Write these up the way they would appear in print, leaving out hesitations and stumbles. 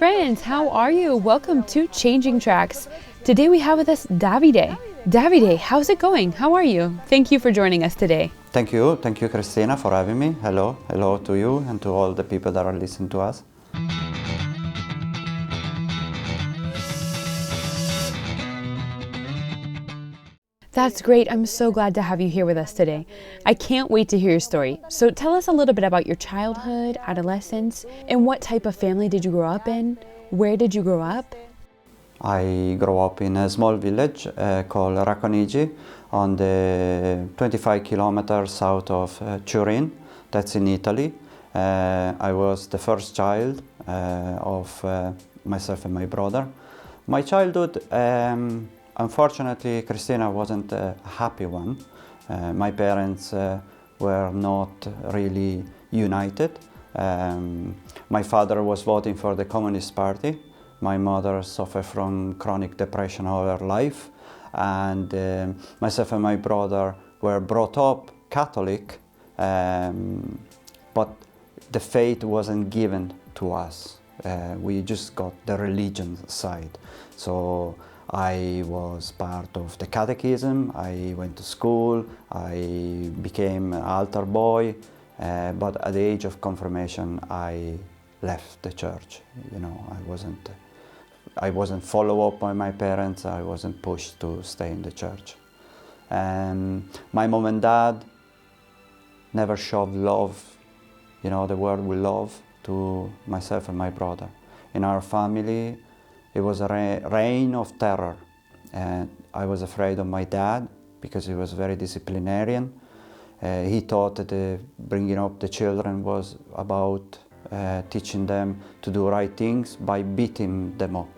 friends, how are you? Welcome to Changing Tracks. Today we have with us Davide. Davide, how's it going? How are you? Thank you for joining us today. Thank you, Christina, for having me. Hello to you and to all the people that are listening to us. That's great. I'm so glad to have you here with us today. I can't wait to hear your story. So tell us a little bit about your childhood, adolescence, and what type of family did you grow up in? Where did you grow up? I grew up in a small village called Racconigi on the 25 kilometers south of Turin. That's in Italy. I was the first child of myself and my brother. My childhood, unfortunately, Christina, wasn't a happy one. My parents were not really united. My father was voting for the Communist Party. My mother suffered from chronic depression all her life. And myself and my brother were brought up Catholic, but the faith wasn't given to us. We just got the religion side. So I was part of the catechism, I went to school, I became an altar boy, but at the age of confirmation I left the church. You know, I wasn't followed up by my parents, I wasn't pushed to stay in the church. And my mom and dad never showed love, you know, the word we love, to myself and my brother. In our family, it was a reign of terror, and I was afraid of my dad because he was very disciplinarian. He thought that bringing up the children was about teaching them to do right things by beating them up.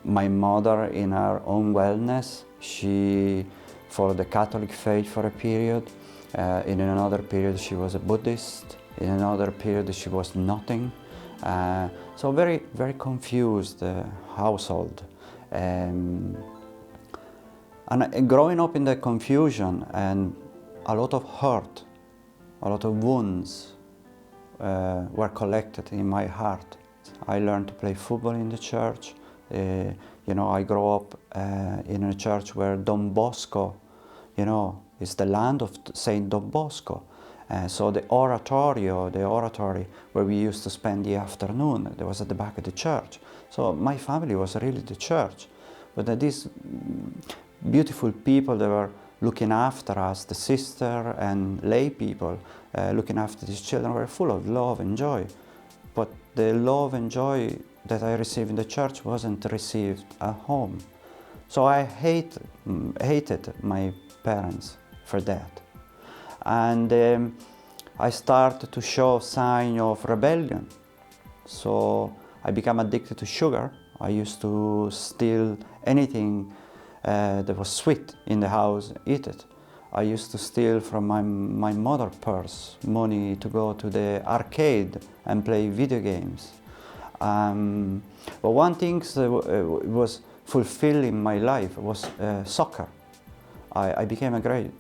My mother, in her own wellness, she followed the Catholic faith for a period. In another period, she was a Buddhist. In another period, she was nothing. So very, very confused household. And growing up in the confusion and a lot of hurt, a lot of wounds were collected in my heart. I learned to play football in the church. You know, I grew up in a church where Don Bosco, you know, is the land of Saint Don Bosco. So the oratory where we used to spend the afternoon, that was at the back of the church. So my family was really the church. But these beautiful people that were looking after us, the sister and lay people looking after these children, were full of love and joy. But the love and joy that I received in the church wasn't received at home. So I hated my parents for that. And I started to show signs of rebellion. So I became addicted to sugar. I used to steal anything that was sweet in the house, eat it. I used to steal from my mother's purse money to go to the arcade and play video games. But one thing that was fulfilling my life was soccer. I became a great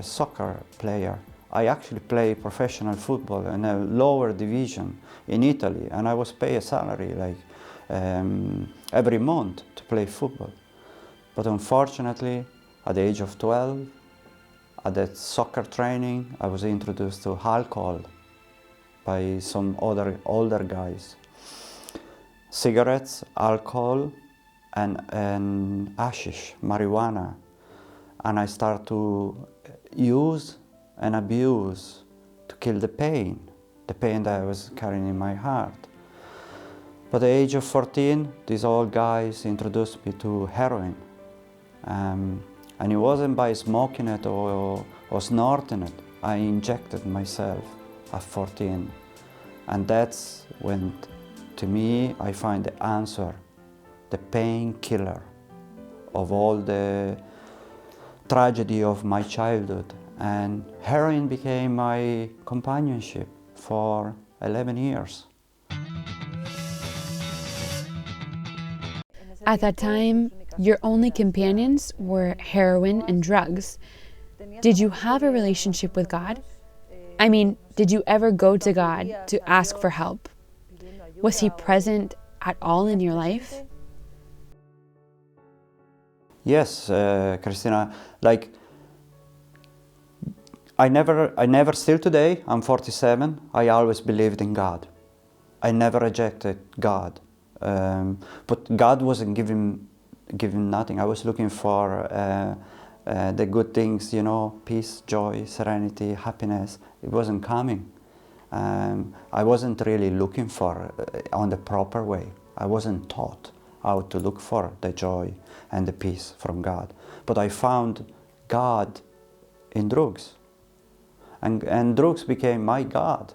soccer player. I actually played professional football in a lower division in Italy, and I was paid a salary like every month to play football. But unfortunately, at the age of 12, at that soccer training, I was introduced to alcohol by some other older guys. Cigarettes, alcohol, and hashish, marijuana. And I start to use and abuse to kill the pain that I was carrying in my heart. But at the age of 14, these old guys introduced me to heroin. And it wasn't by smoking it or snorting it. I injected myself at 14. And that's when, to me, I find the answer, the painkiller of all the tragedy of my childhood. And heroin became my companionship for 11 years. At that time, your only companions were heroin and drugs. Did you have a relationship with God? I mean, did you ever go to God to ask for help? Was he present at all in your life? Yes, Christina, like I never, still today, I'm 47, I always believed in God. I never rejected God. But God wasn't giving nothing. I was looking for the good things, you know, peace, joy, serenity, happiness. It wasn't coming. I wasn't really looking for on the proper way. I wasn't taught how to look for the joy and the peace from God. But I found God in drugs. And drugs became my God.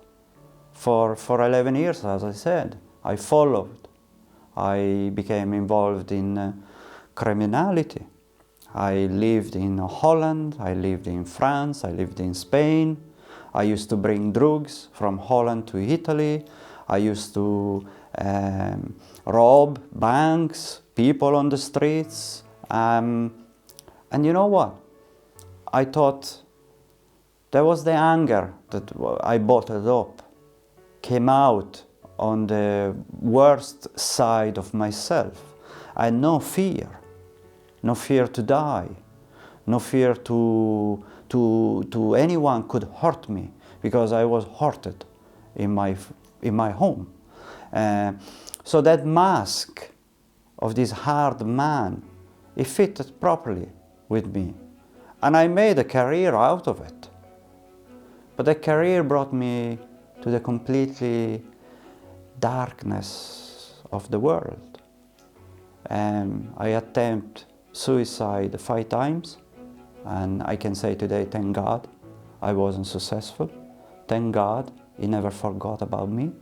For 11 years, as I said, I followed. I became involved in criminality. I lived in Holland, I lived in France, I lived in Spain. I used to bring drugs from Holland to Italy. I used to rob banks, people on the streets. And you know what? I thought there was the anger that I bottled up, came out on the worst side of myself. I had no fear to die, no fear to anyone could hurt me, because I was hurted in my home. So that mask of this hard man, it fitted properly with me, and I made a career out of it. But the career brought me to the completely darkness of the world. I attempted suicide 5 times, and I can say today, thank God, I wasn't successful. Thank God, He never forgot about me.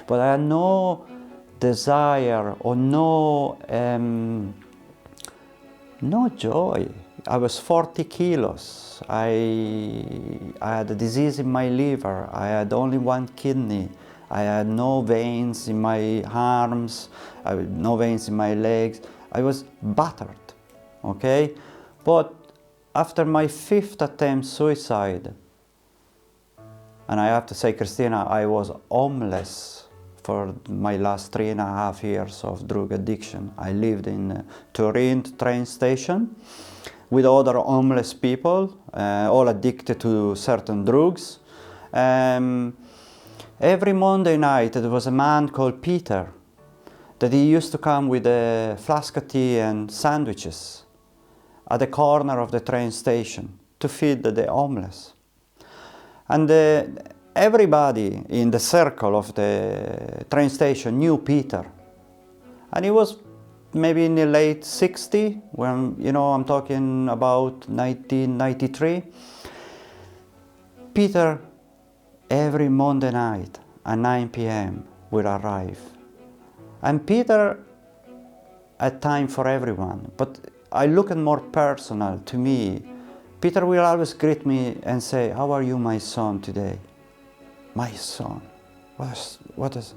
But I had no desire or no joy. I was 40 kilos. I had a disease in my liver. I had only 1 kidney. I had no veins in my arms. I had no veins in my legs. I was battered, okay? But after my 5th attempt suicide, and I have to say, Christina, I was homeless for my last 3.5 years of drug addiction. I lived in Turin train station with other homeless people, all addicted to certain drugs. Every Monday night there was a man called Peter that he used to come with a flask of tea and sandwiches at the corner of the train station to feed the homeless. And everybody in the circle of the train station knew Peter. And he was maybe in the late 60s, when, you know, I'm talking about 1993. Peter, every Monday night at 9 p.m. would arrive. And Peter had time for everyone, but I look at more personal to me. Peter will always greet me and say, "How are you, my son, today?" My son. What is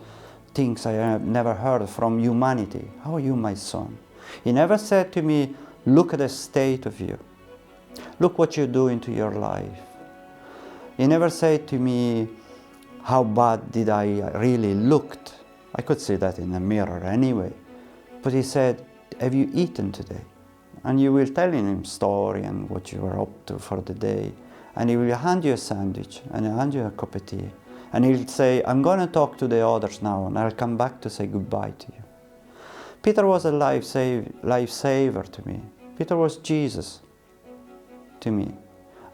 things I have never heard from humanity. How are you, my son? He never said to me, "Look at the state of you. Look what you're doing to your life." He never said to me, "How bad did I really looked?" I could see that in the mirror anyway. But he said, "Have you eaten today?" And you will tell him story and what you were up to for the day. And he will hand you a sandwich and he'll hand you a cup of tea. And he'll say, "I'm going to talk to the others now and I'll come back to say goodbye to you." Peter was a lifesaver to me. Peter was Jesus to me.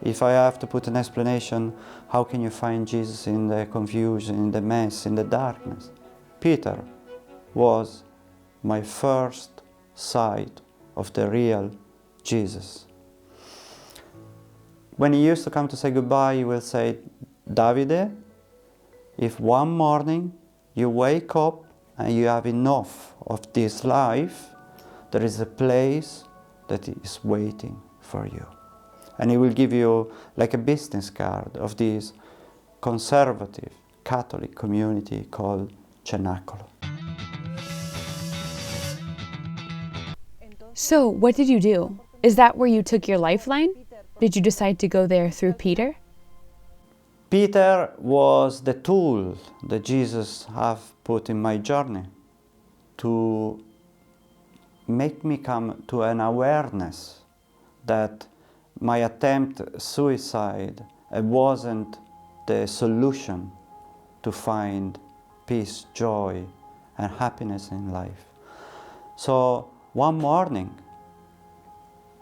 If I have to put an explanation, how can you find Jesus in the confusion, in the mess, in the darkness? Peter was my first sight of the real Jesus. When he used to come to say goodbye, he will say, "Davide, if one morning you wake up and you have enough of this life, there is a place that is waiting for you." And he will give you like a business card of this conservative Catholic community called Cénaculo. So, what did you do? Is that where you took your lifeline? Did you decide to go there through Peter? Peter was the tool that Jesus have put in my journey to make me come to an awareness that my attempt suicide wasn't the solution to find peace, joy, and happiness in life. So one morning,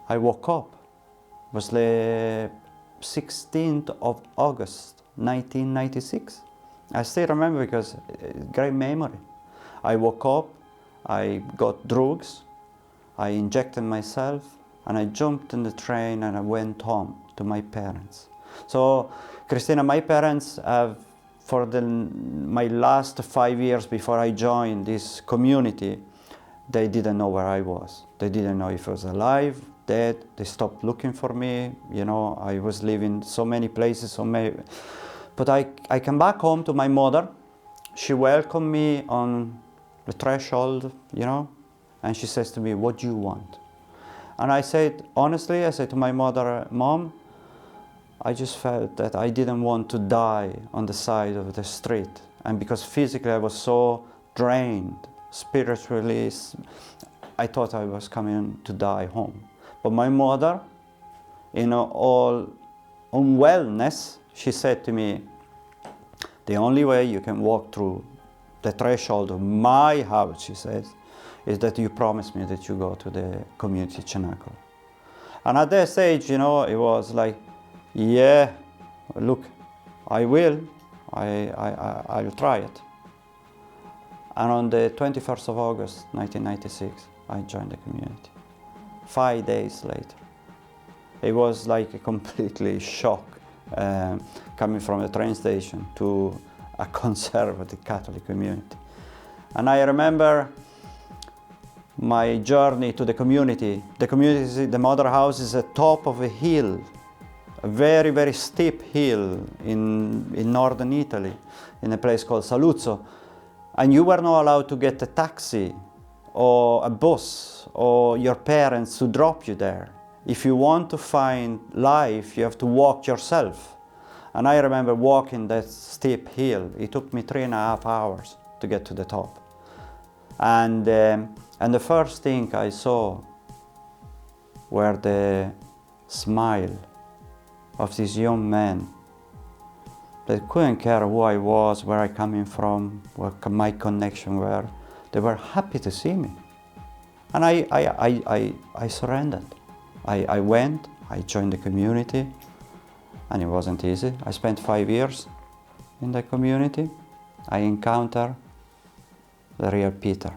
I woke up. It was the 16th of August, 1996. I still remember because great memory. I woke up, I got drugs, I injected myself, and I jumped in the train and I went home to my parents. So, Christina, my parents have, for my last 5 years before I joined this community, they didn't know where I was. They didn't know if I was alive, dead. They stopped looking for me. You know, I was living so many places, But I came back home to my mother. She welcomed me on the threshold, you know, and she says to me, "What do you want?" And I said, honestly, I said to my mother, "Mom, I just felt that I didn't want to die on the side of the street." And because physically I was so drained, spiritually, I thought I was coming to die home. But my mother, in all unwellness, she said to me, "The only way you can walk through the threshold of my house," she says, "is that you promise me that you go to the community Cénaculo." And at that stage, you know, it was like, yeah, look, I will. I'll try it. And on the 21st of August, 1996, I joined the community. 5 days later. It was like a completely shock coming from the train station to a conservative Catholic community. And I remember my journey to the community. The community, the mother house is at the top of a hill, a very, very steep hill in northern Italy, in a place called Saluzzo. And you were not allowed to get a taxi or a bus or your parents to drop you there. If you want to find life, you have to walk yourself. And I remember walking that steep hill. It took me 3.5 hours to get to the top. And the first thing I saw were the smile of this young man that couldn't care who I was, where I coming from, what my connection were. They were happy to see me. And I surrendered. I went, I joined the community, and it wasn't easy. I spent 5 years in the community. I encountered the real Peter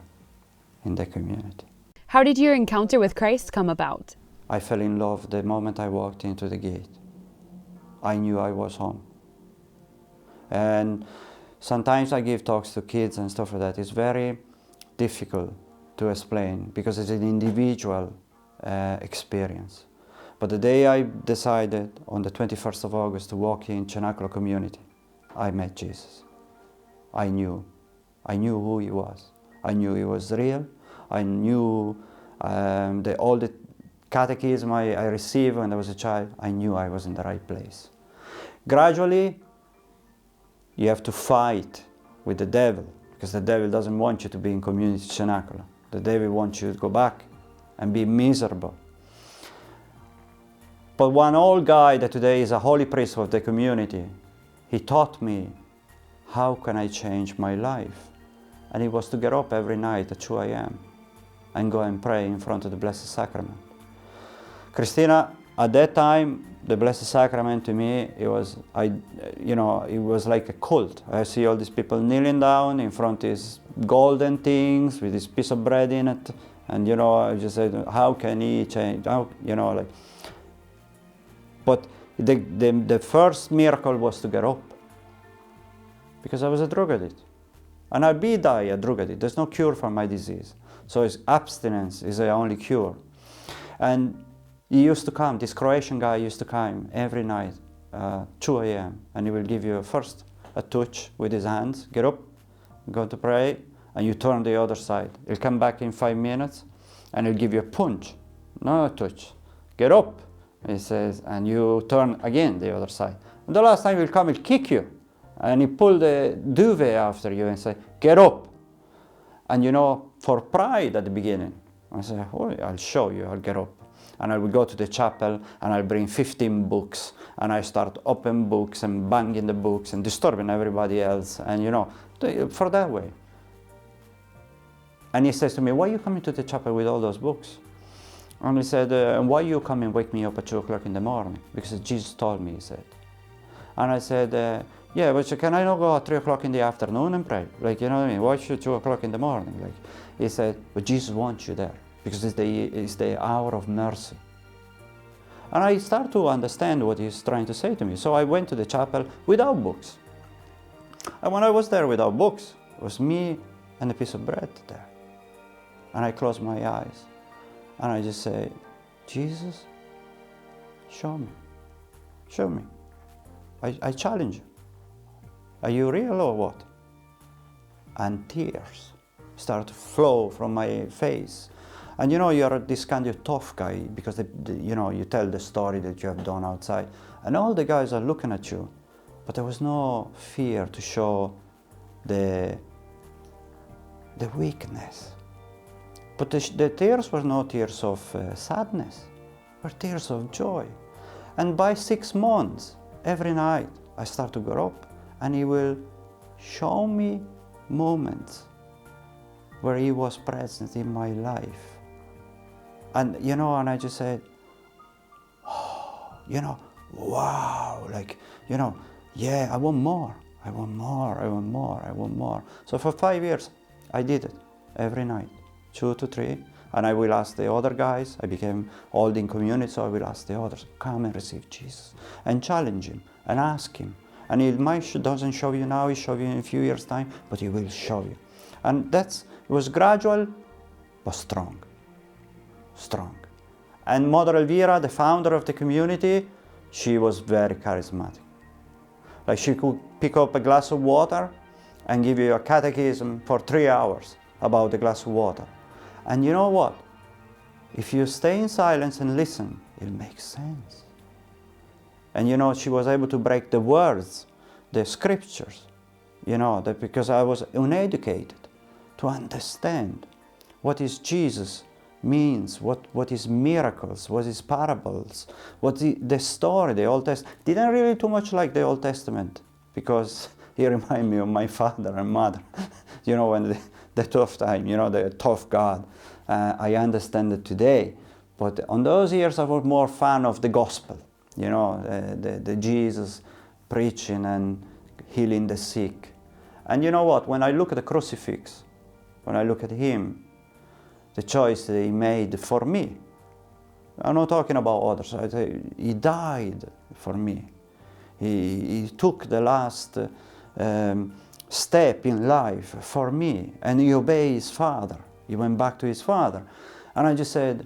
in the community. How did your encounter with Christ come about? I fell in love the moment I walked into the gate. I knew I was home. And sometimes I give talks to kids and stuff like that. It's very difficult to explain because it's an individual experience. But the day I decided on the 21st of August to walk in Cénaculo Community, I met Jesus. I knew who he was. I knew he was real. I knew all the catechism I received when I was a child. I knew I was in the right place. Gradually, you have to fight with the devil, because the devil doesn't want you to be in community Cénaculo. The devil wants you to go back and be miserable. But one old guy that today is a holy priest of the community, he taught me how can I change my life. And it was to get up every night at 2 a.m. and go and pray in front of the Blessed Sacrament. Christina, at that time, the Blessed Sacrament to me, it was like a cult. I see all these people kneeling down in front of these golden things with this piece of bread in it, and I just said, how can he change? But the first miracle was to get up, because I was a drug addict, and I'll die a drug addict. There's no cure for my disease, so abstinence is the only cure. And he used to come, this Croatian guy used to come every night, 2 a.m. and he will give you first a touch with his hands, get up, go to pray, and you turn the other side. He'll come back in 5 minutes and he'll give you a punch, not a touch. Get up, he says, and you turn again the other side. And the last time he'll come, he'll kick you. And he pull the duvet after you and say, get up. And you know, for pride at the beginning, I say, oh, I'll show you, I'll get up. And I will go to the chapel and I'll bring 15 books. And I start open books and banging the books and disturbing everybody else. And you know, for that way. And he says to me, why are you coming to the chapel with all those books? And he said, why you come and wake me up at 2 o'clock in the morning? Because Jesus told me, he said. And I said, yeah, but can I not go at 3 o'clock in the afternoon and pray? Like, you know what I mean? Why should 2 o'clock in the morning? Like, he said, but Jesus wants you there because it's the hour of mercy. And I start to understand what he's trying to say to me. So I went to the chapel without books. And when I was there without books, it was me and a piece of bread there. And I closed my eyes and I just say, Jesus, show me, show me. I challenge you. Are you real or what? And tears start to flow from my face. And you know, you're this kind of tough guy because you know, you tell the story that you have done outside. And all the guys are looking at you. But there was no fear to show the weakness. But the tears were not tears of sadness, were tears of joy. And by 6 months, every night, I start to grow up and he will show me moments where he was present in my life. And you know, and I just said, oh, you know, wow, like, you know, yeah, I want more, I want more, I want more, I want more. So for 5 years, I did it every night, 2 to 3. And I will ask the other guys, I became old in community, so I will ask the others, come and receive Jesus. And challenge him, and ask him. And he doesn't show you now, he'll show you in a few years' time, but he will show you. And it was gradual, but strong. Strong. And Mother Elvira, the founder of the community, she was very charismatic. Like she could pick up a glass of water and give you a catechism for 3 hours about the glass of water. And you know what? If you stay in silence and listen, it makes sense. And you know, she was able to break the words, the scriptures, you know, that because I was uneducated, to understand what is Jesus means, what is miracles, what is parables, what the story, the Old Testament. Didn't really too much like the Old Testament because he reminded me of my father and mother. You know, when the tough time, you know, the tough God. I understand it today, but on those years I was more fan of the gospel, you know, the Jesus preaching and healing the sick. And you know what, when I look at the crucifix, when I look at him, the choice that he made for me, I'm not talking about others, he died for me. He took the last step in life for me, and he obeyed his father. He went back to his father. And I just said,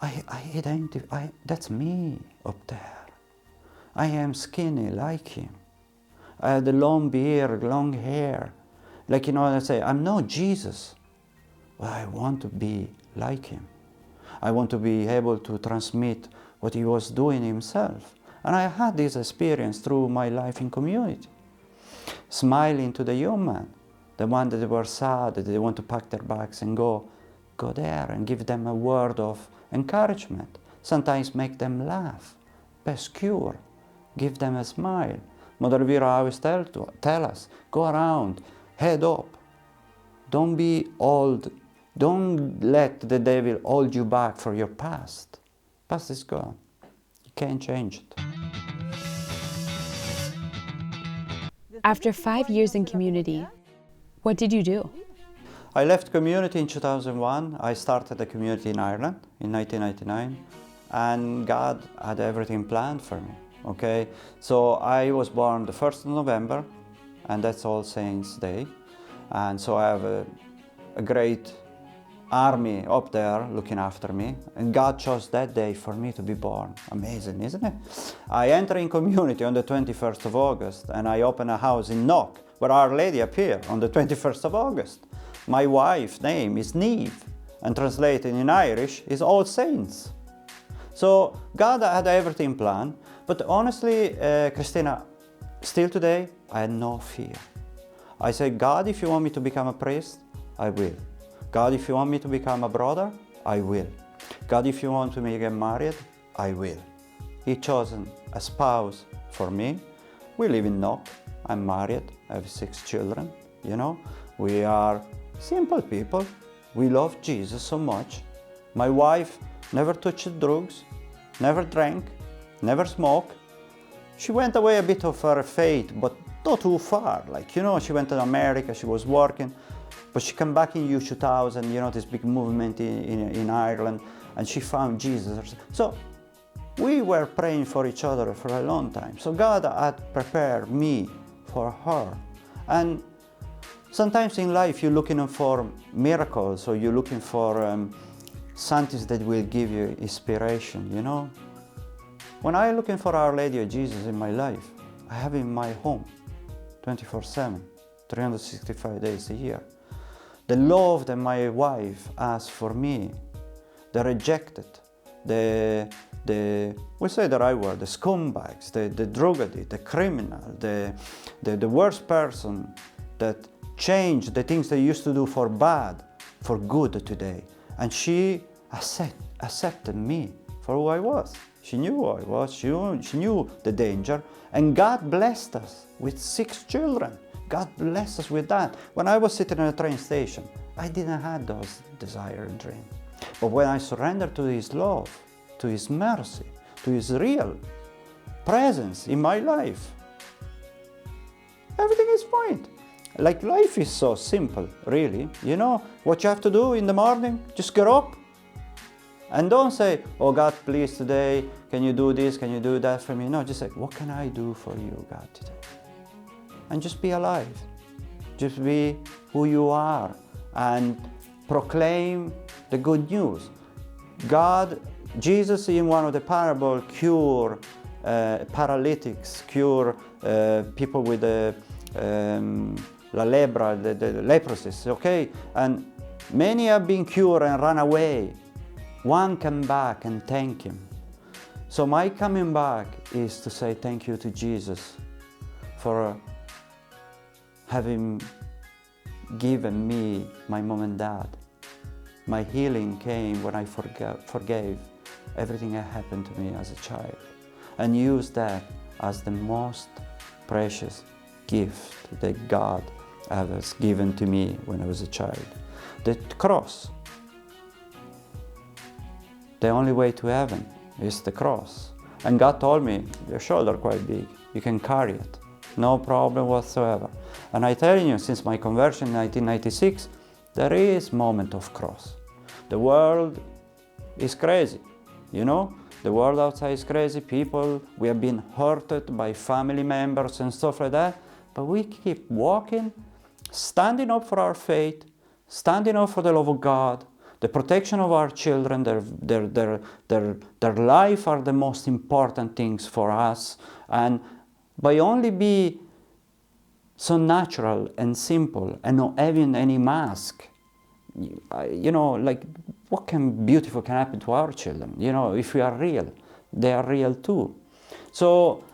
I identify, that's me up there. I am skinny like him. I had a long beard, long hair. Like, you know, I say, I'm not Jesus, but I want to be like him. I want to be able to transmit what he was doing himself. And I had this experience through my life in community. Smiling to the young man, the one that were sad, that they want to pack their bags and go there and give them a word of encouragement. Sometimes make them laugh, best cure, give them a smile. Mother Elvira always tell us, go around, head up. Don't be old. Don't let the devil hold you back for your past. Past is gone. You can't change it. After 5 years in community, what did you do? I left community in 2001. I started a community in Ireland in 1999, and God had everything planned for me. Okay, so I was born the 1st of November, and that's All Saints Day, and so I have a great army up there looking after me, and God chose that day for me to be born. Amazing, isn't it? I enter in community on the 21st of August, and I open a house in Knock, where Our Lady appeared on the 21st of August. My wife's name is Neve, and translated in Irish is All Saints. So God had everything planned, but honestly, Christina, Still today, I had no fear. I said, God, if you want me to become a priest, I will. God, if you want me to become a brother, I will. God, if you want me to get married, I will. He chosen a spouse for me. We live in Knock. I'm married. I have 6 children. You know, we are simple people. We love Jesus so much. My wife never touched drugs, never drank, never smoked. She went away a bit of her faith, but not too far. Like, you know, she went to America, she was working, but she came back in year 2000, you know, this big movement in Ireland, and she found Jesus. So we were praying for each other for a long time. So God had prepared me for her. And sometimes in life you're looking for miracles, or you're looking for something that will give you inspiration, you know. When I'm looking for Our Lady of Jesus in my life, I have in my home 24/7, 365 days a year. The love that my wife has for me, the rejected, we say the right word, the scumbags, the drug addict, the criminal, the worst person that changed the things they used to do for bad, for good today. And she accepted me for who I was. She knew who I was, she knew the danger, and God blessed us with 6 children. God blessed us with that. When I was sitting at a train station, I didn't have those desire and dreams. But when I surrendered to His love, to His mercy, to His real presence in my life, everything is fine. Like, life is so simple, really. You know what you have to do in the morning? Just get up. And don't say, oh God, please today, can you do this, can you do that for me? No, just say, what can I do for you, God, today? And just be alive. Just be who you are and proclaim the good news. God, Jesus in one of the parables cure paralytics, cure people with the la lepra, the leprosy, okay? And many have been cured and run away. One came back and thank Him. So my coming back is to say thank you to Jesus for having given me my mom and dad. My healing came when I forgave everything that happened to me as a child, and used that as the most precious gift that God has given to me when I was a child. The cross. The only way to heaven is the cross. And God told me, your shoulder quite big, you can carry it, no problem whatsoever. And I tell you, since my conversion in 1996, there is moment of cross. The world is crazy, you know? The world outside is crazy, people, we have been hurted by family members and stuff like that, but we keep walking, standing up for our faith, standing up for the love of God, the protection of our children, their life are the most important things for us. And by only be so natural and simple and not having any mask, you know, like what beautiful can happen to our children? You know, if we are real, they are real too. So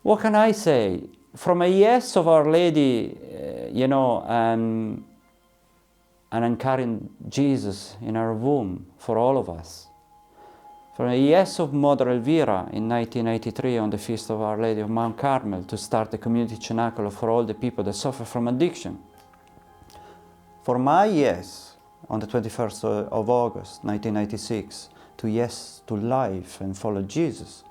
what can I say? From a yes of Our Lady, you know, and carrying Jesus in her womb for all of us. From a yes of Mother Elvira in 1983 on the Feast of Our Lady of Mount Carmel to start the community Cénaculo for all the people that suffer from addiction. For my yes on the 21st of August 1996 to yes to life and follow Jesus.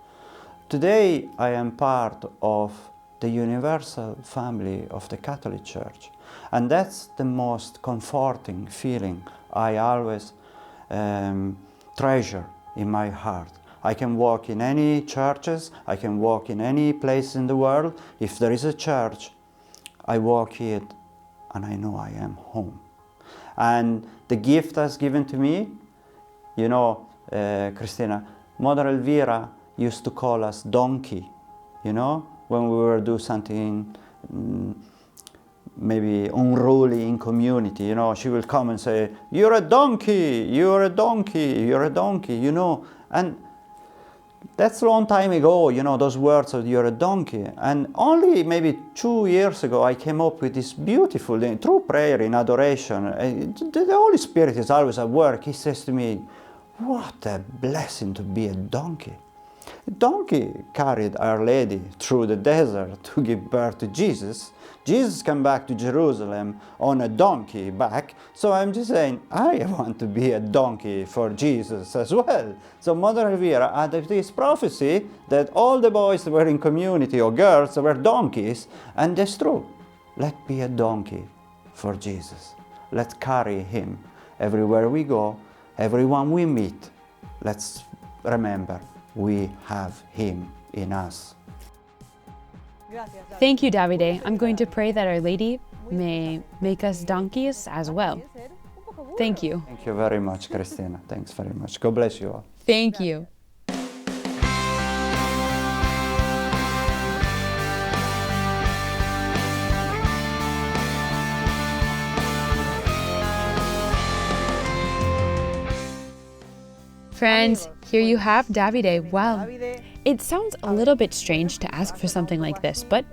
Today I am part of the universal family of the Catholic Church. And that's the most comforting feeling I always treasure in my heart. I can walk in any churches, I can walk in any place in the world. If there is a church, I walk it and I know I am home. And the gift that's given to me, you know, Christina, Mother Elvira used to call us donkey, you know, when we were doing something maybe unruly in community, you know, she will come and say, you're a donkey, you're a donkey, you're a donkey, you know. And That's a long time ago, you know, those words of "you're a donkey." And only maybe 2 years ago, I came up with this beautiful thing, through prayer, in adoration. The Holy Spirit is always at work. He says to me, what a blessing to be a donkey. A donkey carried Our Lady through the desert to give birth to Jesus. Jesus came back to Jerusalem on a donkey back. So I'm just saying, I want to be a donkey for Jesus as well. So Mother Elvira had this prophecy that all the boys that were in community, or girls, were donkeys. And that's true. Let's be a donkey for Jesus. Let's carry him everywhere we go, everyone we meet. Let's remember, we have him in us. Thank you, Davide. I'm going to pray that Our Lady may make us donkeys as well. Thank you. Thank you very much, Christina. Thanks very much. God bless you all. Thank you. Friends, here you have Davide. Wow. It sounds a little bit strange to ask for something like this, but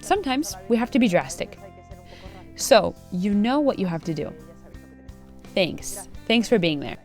sometimes we have to be drastic. So, you know what you have to do. Thanks. Thanks for being there.